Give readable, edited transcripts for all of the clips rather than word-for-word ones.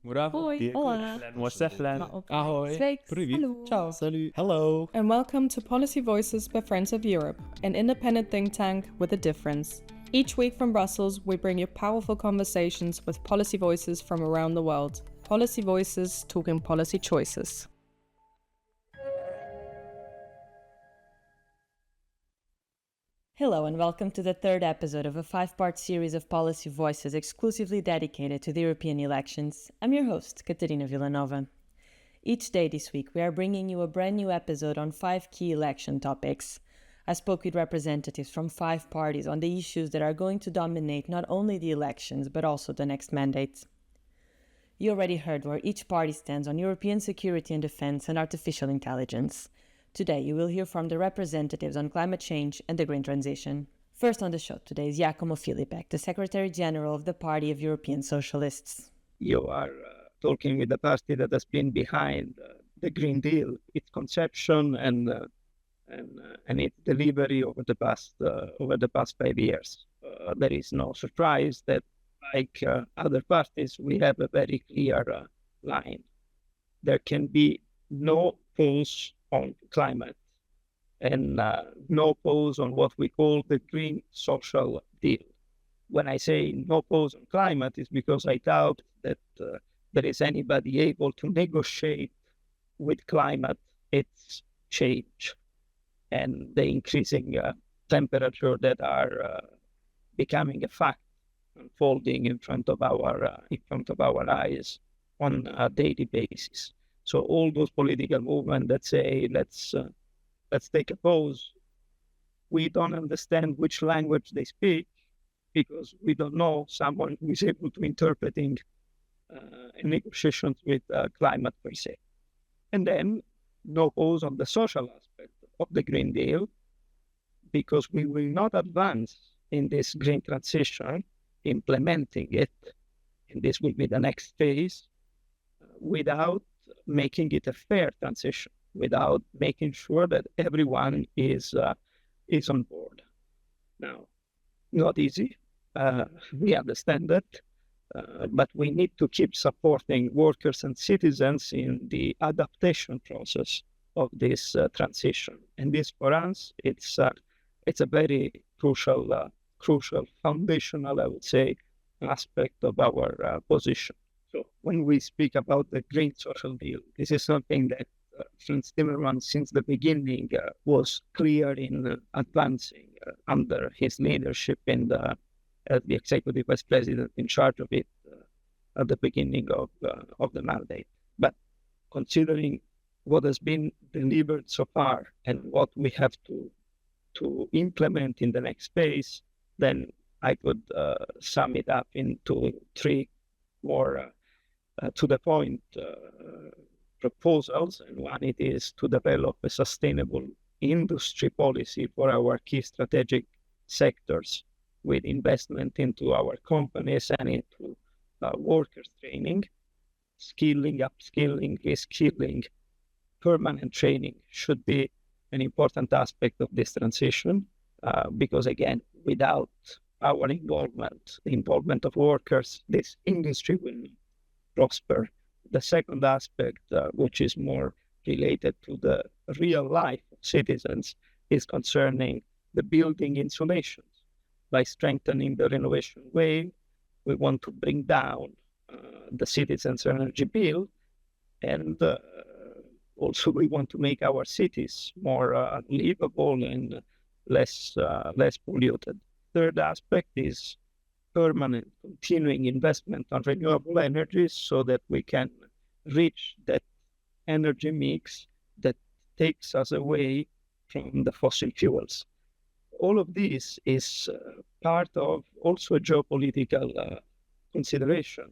Bravo. Hoi, hola. Wasahlan. Ahoy. Sveik. Привет. Hallo. Ciao. Salut. Hello. And welcome to Policy Voices by Friends of Europe, an independent think tank with a difference. Each week from Brussels, we bring you powerful conversations with policy voices from around the world. Policy Voices talking policy choices. Hello and welcome to the third episode of a 5-part series of Policy Voices exclusively dedicated to the European elections. I'm your host, Catarina Vila Nova. Each day this week, we are bringing you a brand new episode on 5 key election topics. I spoke with representatives from 5 parties on the issues that are going to dominate not only the elections, but also the next mandate. You already heard where each party stands on European security and defense and artificial intelligence. Today, you will hear from the representatives on climate change and the green transition. First on the show today is Giacomo Filibeck, the Secretary General of the Party of European Socialists. You are talking with the party that has been behind the Green Deal, its conception and its delivery over the past 5 years. There is no surprise that, like other parties, we have a very clear line. There can be no pause on climate and no pause on what we call the Green Social Deal. When I say no pause on climate, it's because I doubt that there is anybody able to negotiate with climate its change and the increasing temperature that are becoming a fact, unfolding in front of our eyes on a daily basis. So all those political movements that say let's take a pause, we don't understand which language they speak because we don't know someone who is able to interpreting negotiations with climate per se. And then no pause on the social aspect of the Green Deal, because we will not advance in this green transition, implementing it, and this will be the next phase, without making it a fair transition, without making sure that everyone is on board. Now, not easy. We understand that, but we need to keep supporting workers and citizens in the adaptation process of this transition. And this, for us, it's a very crucial, foundational, I would say, aspect of our position. So when we speak about the Green Social Deal, this is something that Frans Timmermans, since the beginning, was clear in advancing under his leadership and as the executive vice president in charge of it at the beginning of the mandate. But considering what has been delivered so far and what we have to implement in the next phase, then I could sum it up into 3 more to the point proposals. And one, it is to develop a sustainable industry policy for our key strategic sectors with investment into our companies and into workers training, skilling, upskilling, reskilling, permanent training should be an important aspect of this transition because, again, without our involvement, the involvement of workers, this industry will prosper. The second aspect, which is more related to the real life of citizens, is concerning the building insulations. By strengthening the renovation wave, we want to bring down the citizens' energy bill, and also we want to make our cities more livable and less polluted. Third aspect is permanent, continuing investment on renewable energies so that we can reach that energy mix that takes us away from the fossil fuels. All of this is part of also a geopolitical consideration.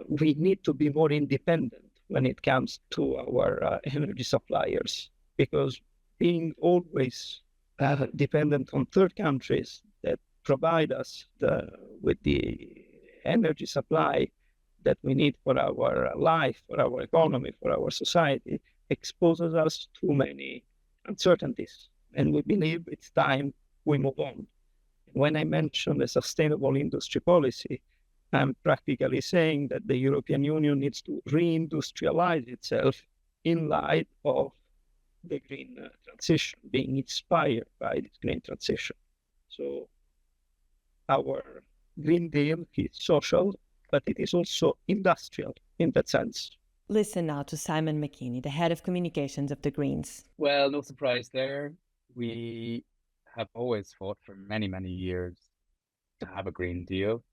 We need to be more independent when it comes to our energy suppliers, because being always dependent on third countries that provide us with the energy supply that we need for our life, for our economy, for our society, exposes us to many uncertainties. And we believe it's time we move on. When I mention a sustainable industry policy, I'm practically saying that the European Union needs to reindustrialize itself in light of the green transition, being inspired by this green transition. So our Green Deal is social, but it is also industrial in that sense. Listen now to Simon McKeagney, the head of communications of the Greens. Well, no surprise there. We have always fought for many, many years to have a Green Deal.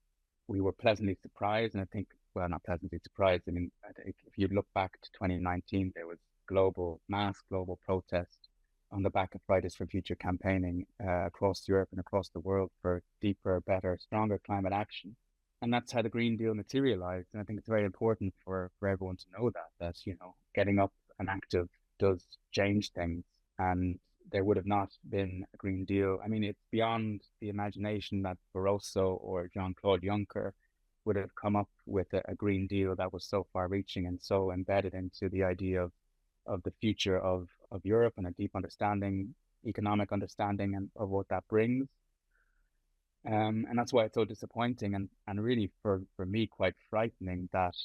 We were pleasantly surprised, and I think, well, not pleasantly surprised. I mean, I think if you look back to 2019, there was mass global protest on the back of Fridays for Future campaigning across Europe and across the world for deeper, better, stronger climate action. And that's how the Green Deal materialized. And I think it's very important for everyone to know that, getting up and active does change things. And there would have not been a Green Deal. I mean, it's beyond the imagination that Barroso or Jean-Claude Juncker would have come up with a Green Deal that was so far-reaching and so embedded into the idea of the future of Europe and a deep understanding, economic understanding and of what that brings. And that's why it's so disappointing and really for me quite frightening that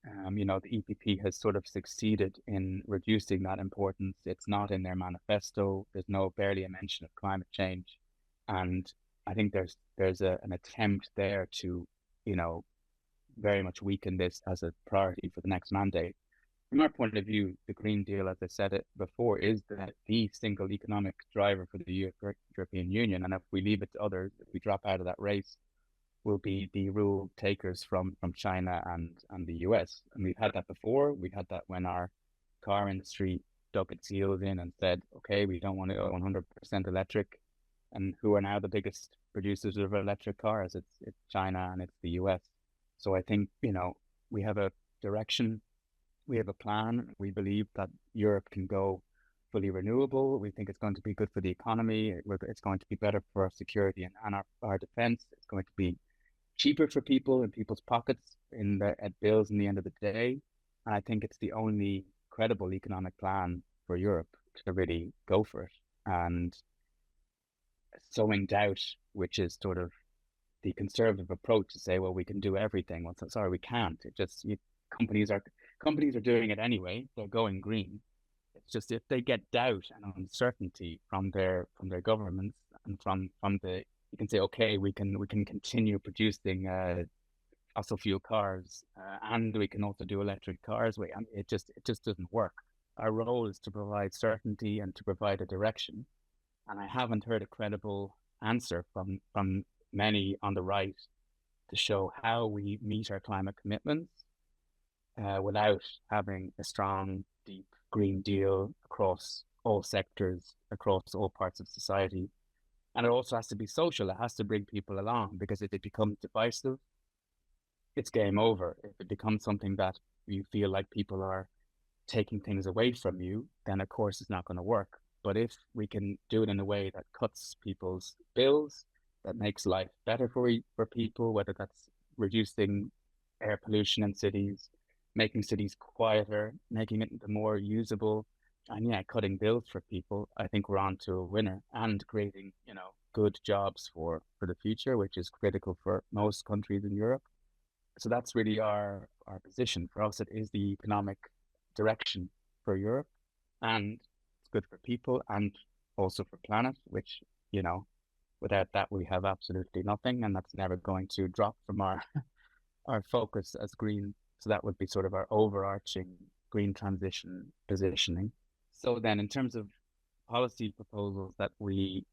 the EPP has sort of succeeded in reducing that importance. It's not in their manifesto. There's barely a mention of climate change. And I think there's an attempt there to, very much weaken this as a priority for the next mandate. From our point of view, the Green Deal, as I said it before, is the single economic driver for the European Union. And if we leave it to others, if we drop out of that race, we'll be the rule takers from China and the US. And we've had that before. We had that when our car industry dug its heels in and said, okay, we don't want to go 100% electric. And who are now the biggest producers of electric cars? It's China and it's the US. So I think, we have a direction. We have a plan. We believe that Europe can go fully renewable. We think it's going to be good for the economy. It's going to be better for our security and our defense. It's going to be cheaper for people in people's pockets at bills in the end of the day. And I think it's the only credible economic plan for Europe to really go for it. And sowing doubt, which is sort of the conservative approach to say, well, we can do everything. Well, sorry, we can't. Companies are doing it anyway. They're going green. It's just if they get doubt and uncertainty from their governments and from you can say, okay, we can continue producing fossil fuel cars and we can also do electric cars. It just doesn't work. Our role is to provide certainty and to provide a direction. And I haven't heard a credible answer from many on the right to show how we meet our climate commitments without having a strong, deep Green Deal across all sectors, across all parts of society. And it also has to be social. It has to bring people along, because if it becomes divisive, it's game over. If it becomes something that you feel like people are taking things away from you, then of course it's not going to work. But if we can do it in a way that cuts people's bills, that makes life better for people, whether that's reducing air pollution in cities, making cities quieter, making it more usable, and cutting bills for people, I think we're on to a winner, and creating, good jobs for the future, which is critical for most countries in Europe. So that's really our position. For us, it is the economic direction for Europe, and it's good for people and also for planet, which, without that we have absolutely nothing, and that's never going to drop from our focus as green. So that would be sort of our overarching green transition positioning. So then in terms of policy proposals that we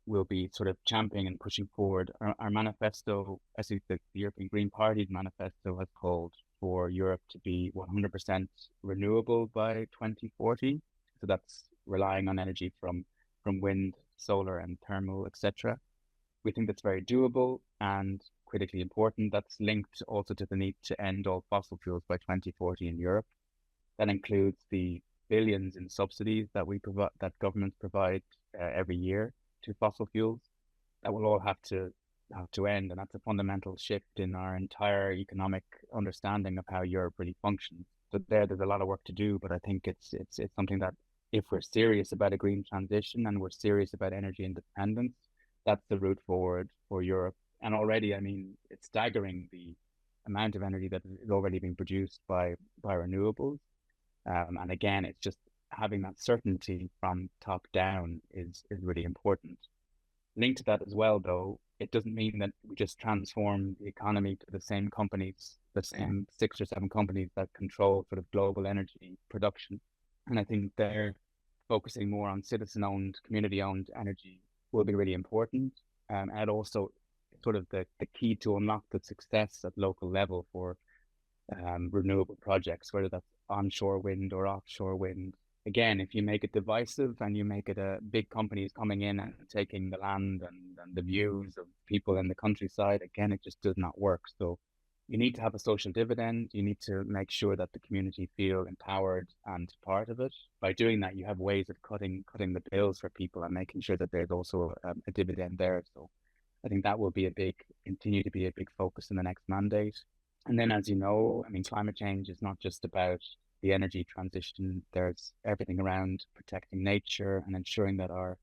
will be sort of championing and pushing forward, our manifesto, I think the European Green Party's manifesto has called for Europe to be 100% renewable by 2040. So that's relying on energy from wind, solar and thermal, etc. We think that's very doable and critically important. That's linked also to the need to end all fossil fuels by 2040 in Europe. That includes the billions in subsidies that that governments provide every year to fossil fuels. That will all have to end, and that's a fundamental shift in our entire economic understanding of how Europe really functions. So there's a lot of work to do, but I think it's something that, if we're serious about a green transition and we're serious about energy independence, that's the route forward for Europe And already, I mean, it's staggering the amount of energy that is already being produced by renewables. And again, it's just having that certainty from top down is really important. Linked to that as well, though, it doesn't mean that we just transform the economy to the same companies, the same 6 or 7 companies that control sort of global energy production. And I think they're focusing more on citizen-owned, community-owned energy will be really important. And also sort of the key to unlock the success at local level for renewable projects, whether that's onshore wind or offshore wind. Again, if you make it divisive and you make it a big companies coming in and taking the land and the views of people in the countryside, again, it just does not work. So you need to have a social dividend. You need to make sure that the community feel empowered and part of it. By doing that, you have ways of cutting the bills for people and making sure that there's also a dividend there. So I think that will be continue to be a big focus in the next mandate. And then, as you know, I mean, climate change is not just about the energy transition. There's everything around protecting nature and ensuring that our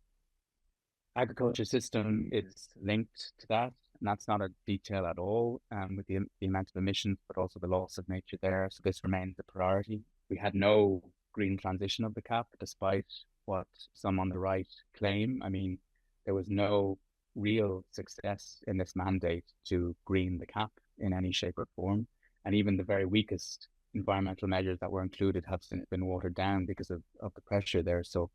agriculture system is linked to that. And that's not a detail at all with the amount of emissions, but also the loss of nature there. So this remains a priority. We had no green transition of the CAP, despite what some on the right claim. I mean, there was no real success in this mandate to green the CAP in any shape or form. And even the very weakest environmental measures that were included have since been watered down because of the pressure there. So,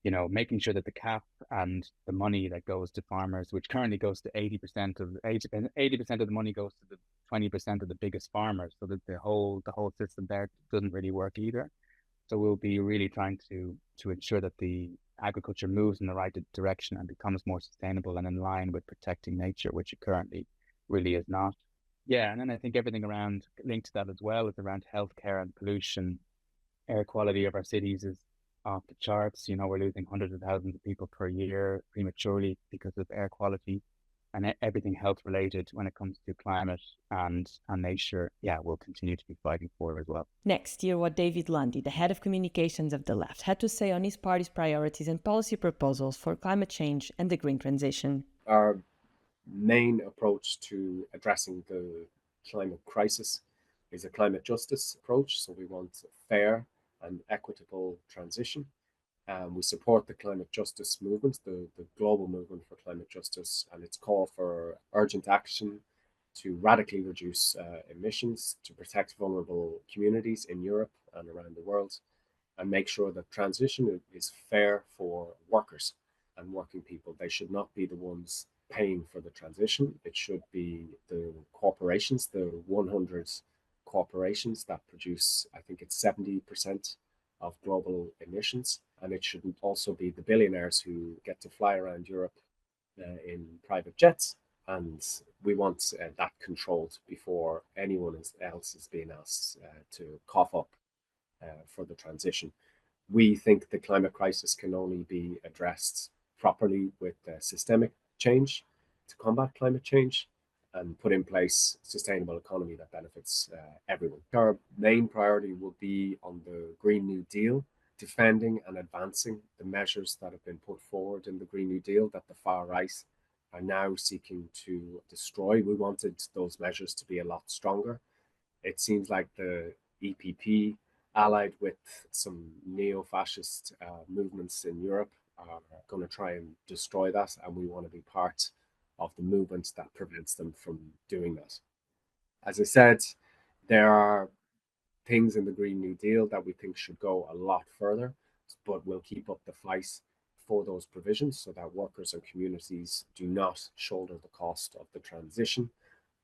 you know, making sure that the CAP and the money that goes to farmers, which currently goes to 80% of the money goes to the 20% of the biggest farmers, so that the whole system there doesn't really work either. So we'll be really trying to ensure that the agriculture moves in the right direction and becomes more sustainable and in line with protecting nature, which it currently really is not. Yeah, and then I think everything around linked to that as well is around healthcare and pollution. Air quality of our cities is off the charts. You know, we're losing hundreds of thousands of people per year prematurely because of air quality, and everything health related when it comes to climate and nature. Yeah, we'll continue to be fighting for as well. Next, hear what David Lundy, the head of communications of the left, had to say on his party's priorities and policy proposals for climate change and the green transition. Our main approach to addressing the climate crisis is a climate justice approach. So we want a fair and equitable transition. We support the climate justice movement, the global movement for climate justice, and its call for urgent action to radically reduce emissions, to protect vulnerable communities in Europe and around the world, and make sure that transition is fair for workers and working people. They should not be the ones paying for the transition. It should be the corporations, the 100 corporations that produce, I think it's 70% of global emissions. And it shouldn't also be the billionaires who get to fly around Europe in private jets. And we want that controlled before anyone else is being asked to cough up for the transition. We think the climate crisis can only be addressed properly with systemic change to combat climate change and put in place a sustainable economy that benefits everyone. Our main priority will be on the Green New Deal, defending and advancing the measures that have been put forward in the Green New Deal that the far right are now seeking to destroy. We wanted those measures to be a lot stronger. It seems like the EPP, allied with some neo-fascist movements in Europe, are going to try and destroy that, and we want to be part of the movement that prevents them from doing that. As I said, there are things in the Green New Deal that we think should go a lot further, but we'll keep up the fight for those provisions so that workers and communities do not shoulder the cost of the transition.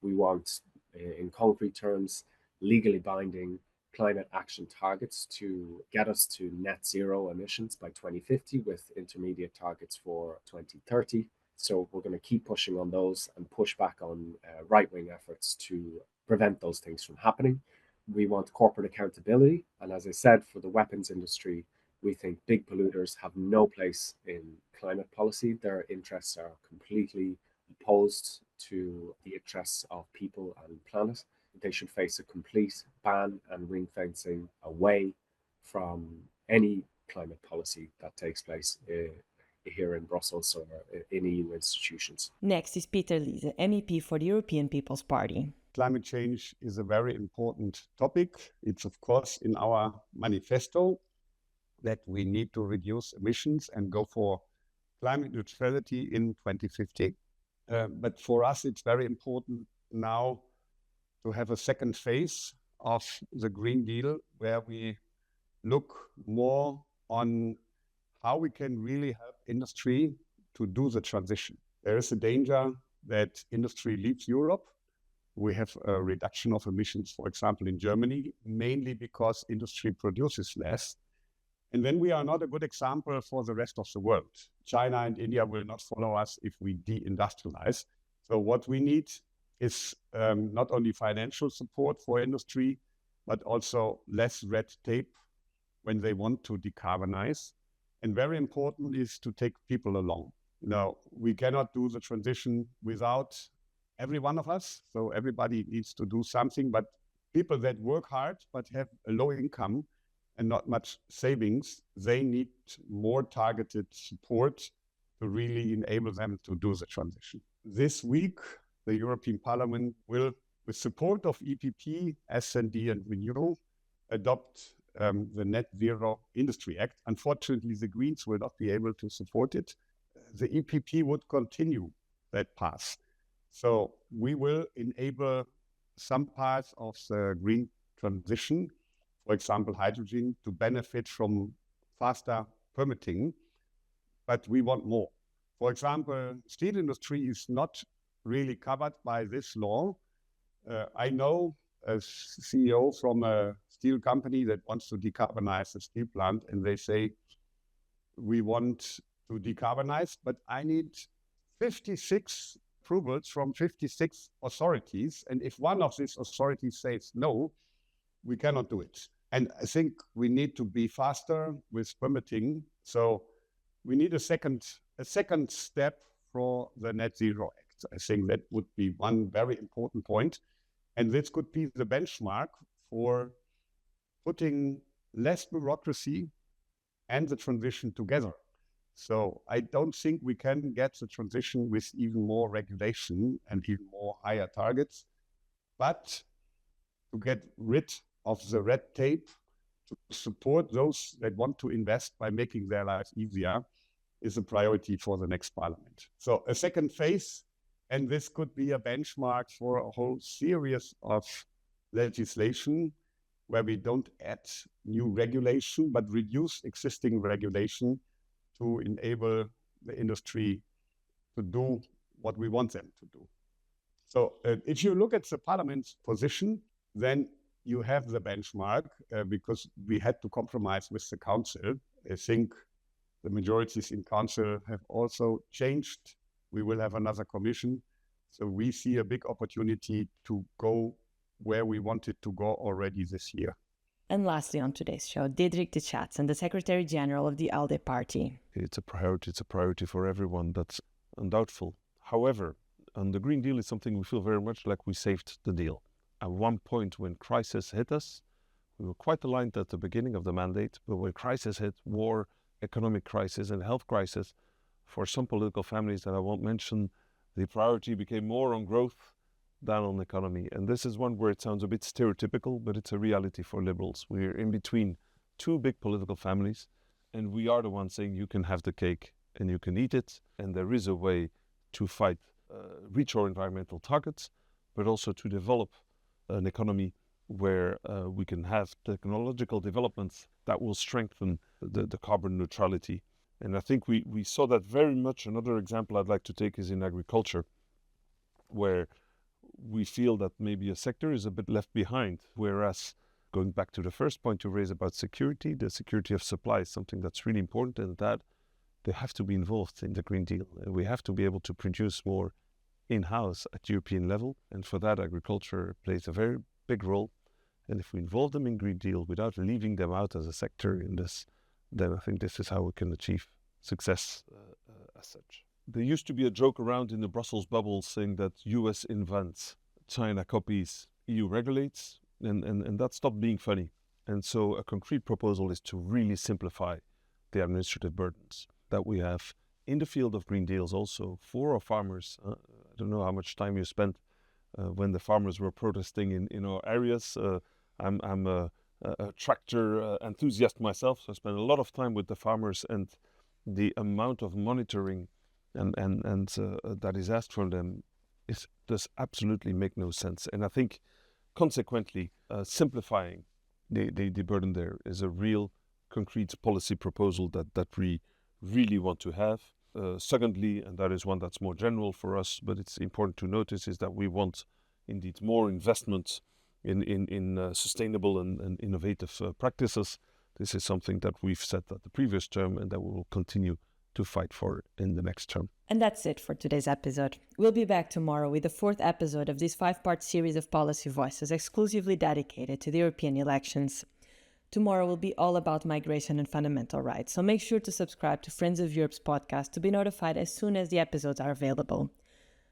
We want, in concrete terms, legally binding climate action targets to get us to net zero emissions by 2050 with intermediate targets for 2030. So we're going to keep pushing on those and push back on right-wing efforts to prevent those things from happening. We want corporate accountability. And as I said, for the weapons industry, we think big polluters have no place in climate policy. Their interests are completely opposed to the interests of people and planet. They should face a complete ban and ring fencing away from any climate policy that takes place here in Brussels or in EU institutions. Next is Peter Liese, MEP for the European People's Party. Climate change is a very important topic. It's, of course, in our manifesto that we need to reduce emissions and go for climate neutrality in 2050. But for us, it's very important now to have a second phase of the Green Deal where we look more on how we can really help industry to do the transition. There is a danger that industry leaves Europe. We have a reduction of emissions, for example, in Germany, mainly because industry produces less. And then we are not a good example for the rest of the world. China and India will not follow us if we deindustrialize. So what we need is not only financial support for industry, but also less red tape when they want to decarbonize. And very important is to take people along. Now, we cannot do the transition without every one of us. So everybody needs to do something, but people that work hard but have a low income and not much savings, they need more targeted support to really enable them to do the transition. This week, the European Parliament will, with support of EPP, S&D and Renew, adopt the Net Zero Industry Act. Unfortunately, the Greens will not be able to support it. The EPP would continue that path. So we will enable some parts of the green transition, for example, hydrogen, to benefit from faster permitting, but we want more. For example, steel industry is not really covered by this law. I know a CEO from a steel company that wants to decarbonize a steel plant, and they say, we want to decarbonize, but I need 56 approvals from 56 authorities. And if one of these authorities says no, we cannot do it. And I think we need to be faster with permitting. So we need a second step for the Net Zero Act. I think that would be one very important point. And this could be the benchmark for putting less bureaucracy and the transition together. So I don't think we can get the transition with even more regulation and even more higher targets, but to get rid of the red tape, to support those that want to invest by making their lives easier is a priority for the next parliament. So a second phase, and this could be a benchmark for a whole series of legislation where we don't add new regulation, but reduce existing regulation to enable the industry to do what we want them to do. So if you look at the parliament's position, then you have the benchmark because we had to compromise with the council. I think the majorities in council have also changed. We will have another commission. So we see a big opportunity to go where we wanted to go already this year. And lastly on today's show, Didrik de Schaetzen, the Secretary General of the ALDE Party. It's a priority for everyone, that's undoubtful. However, on the Green Deal is something we feel very much like we saved the deal. At one point when crisis hit us, we were quite aligned at the beginning of the mandate, but when crisis hit, war, economic crisis and health crisis, for some political families that I won't mention, the priority became more on growth than on economy. And this is one where it sounds a bit stereotypical, but it's a reality for liberals. We're in between two big political families, and we are the ones saying you can have the cake and you can eat it, and there is a way to fight, reach our environmental targets, but also to develop an economy where we can have technological developments that will strengthen the carbon neutrality. And I think we saw that very much. Another example I'd like to take is in agriculture, where we feel that maybe a sector is a bit left behind, whereas going back to the first point you raised about security, the security of supply is something that's really important, and that they have to be involved in the Green Deal. And we have to be able to produce more in-house at European level, and for that agriculture plays a very big role. And if we involve them in Green Deal without leaving them out as a sector in this, then I think this is how we can achieve success as such. There used to be a joke around in the Brussels bubble saying that US invents, China copies, EU regulates, and that stopped being funny. And so a concrete proposal is to really simplify the administrative burdens that we have in the field of green deals also for our farmers. I don't know how much time you spent when the farmers were protesting in our areas. I'm a tractor enthusiast myself, so I spend a lot of time with the farmers, and the amount of monitoring and that is asked from them does absolutely make no sense. And I think consequently simplifying the burden there is a real concrete policy proposal that we really want to have. Secondly, and that is one that's more general for us, but it's important to notice, is that we want indeed more investment in sustainable and innovative practices. This is something that we've said at the previous term and that we will continue to fight for in the next term. And that's it for today's episode. We'll be back tomorrow with the 4th episode of this 5-part series of Policy Voices exclusively dedicated to the European elections. Tomorrow will be all about migration and fundamental rights, so make sure to subscribe to Friends of Europe's podcast to be notified as soon as the episodes are available.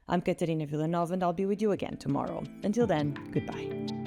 I'm Catarina Vila Nova and I'll be with you again tomorrow. Until then, goodbye.